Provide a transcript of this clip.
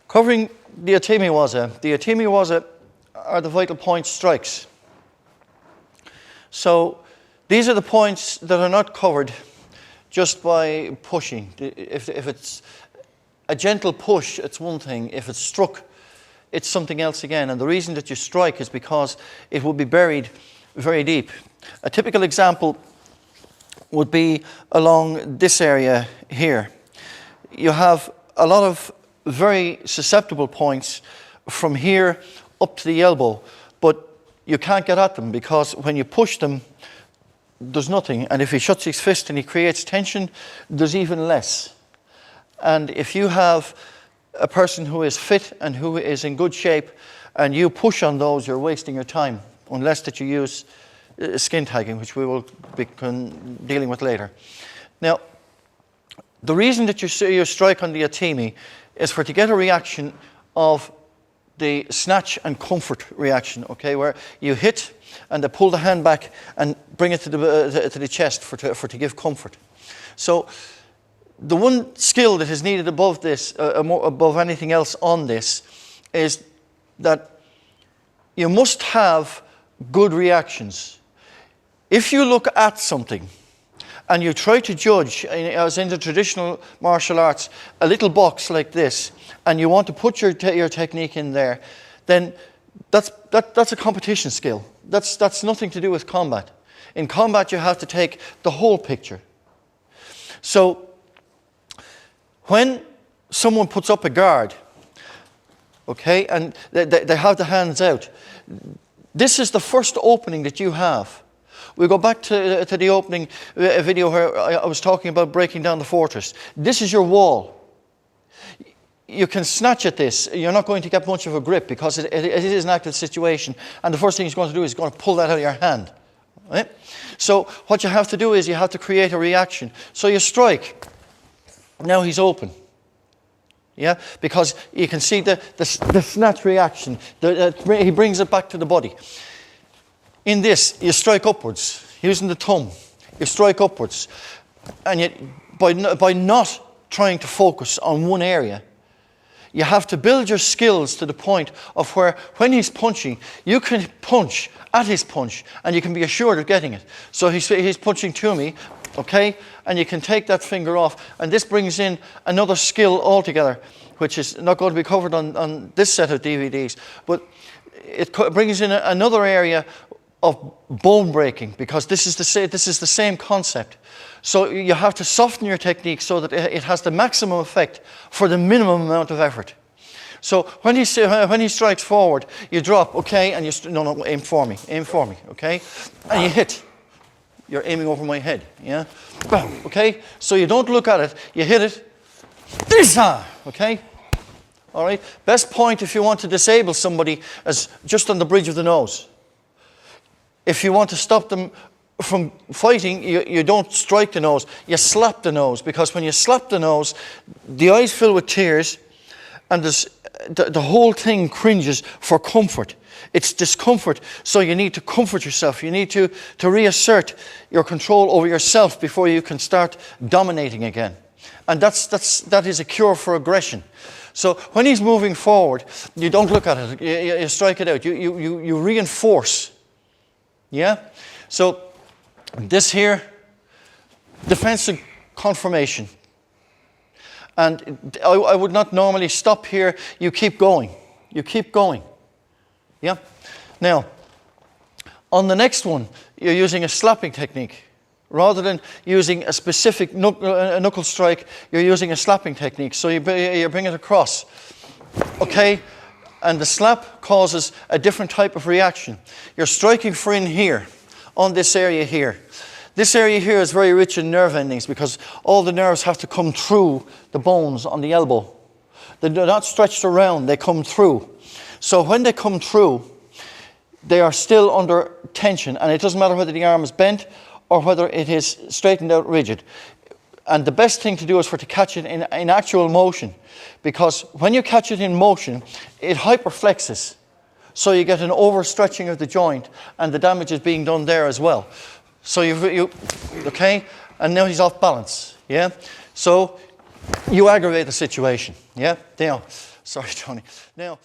Covering the atemiwaza. The atemiwaza are the vital point strikes. So these are the points that are not covered just by pushing. If it's a gentle push, it's one thing. If it's struck, it's something else again. And the reason that you strike is because it will be buried very deep. A typical example would be along this area here. You have a lot of very susceptible points from here up to the elbow, but you can't get at them because when you push them, there's nothing. And if he shuts his fist and he creates tension, there's even less. And if you have a person who is fit and who is in good shape and you push on those, you're wasting your time, unless that you use skin tagging, which we will be dealing with later. Now, the reason that you strike on the atemi is to get a reaction of the snatch and comfort reaction, okay, where you hit and they pull the hand back and bring it to the chest to give comfort. So the one skill that is needed above this, above anything else on this, is that you must have good reactions. If you look at something and you try to judge, as in the traditional martial arts, a little box like this, and you want to put your technique in there, then that's a competition skill. That's nothing to do with combat. In combat, you have to take the whole picture. So when someone puts up a guard, okay, and they have the hands out, this is the first opening that you have. We go back to the opening video where I was talking about breaking down the fortress. This is your wall. You can snatch at this. You're not going to get much of a grip because it is an active situation. And the first thing he's going to do is going to pull that out of your hand. Right? So what you have to do is you have to create a reaction. So you strike. Now he's open. Yeah, because you can see the snatch reaction. He brings it back to the body. In this, you strike upwards, using the thumb. You strike upwards. And yet, by not trying to focus on one area, you have to build your skills to the point of where, when he's punching, you can punch at his punch, and you can be assured of getting it. So he's punching to me, okay? And you can take that finger off, and this brings in another skill altogether, which is not going to be covered on this set of DVDs, but it brings in another area of bone breaking, because this is the same concept. So you have to soften your technique so that it has the maximum effect for the minimum amount of effort. So when he strikes forward, you drop, okay, and no, aim for me, okay, and you hit. You're aiming over my head, yeah, bam, okay. So you don't look at it, you hit it, okay. All right. Best point if you want to disable somebody is just on the bridge of the nose. If you want to stop them from fighting, you don't strike the nose, you slap the nose, because when you slap the nose, the eyes fill with tears and the whole thing cringes for comfort. It's discomfort, so you need to comfort yourself. You need to reassert your control over yourself before you can start dominating again. And that is a cure for aggression. So when he's moving forward, you don't look at it, you strike it out, you reinforce. Yeah? So this here, defensive conformation. And I would not normally stop here. You keep going. You keep going. Yeah? Now, on the next one, you're using a slapping technique. Rather than using a specific knuckle strike, you're using a slapping technique. So you bring it across. Okay? And the slap causes a different type of reaction. You're striking for in here, on this area here. This area here is very rich in nerve endings because all the nerves have to come through the bones on the elbow. They're not stretched around, they come through. So when they come through, they are still under tension, and it doesn't matter whether the arm is bent or whether it is straightened out rigid. And the best thing to do is to catch it in actual motion, because when you catch it in motion, it hyperflexes. So you get an overstretching of the joint, and the damage is being done there as well. So okay, and now he's off balance, yeah? So you aggravate the situation. Yeah? Now, sorry, Tony. Now,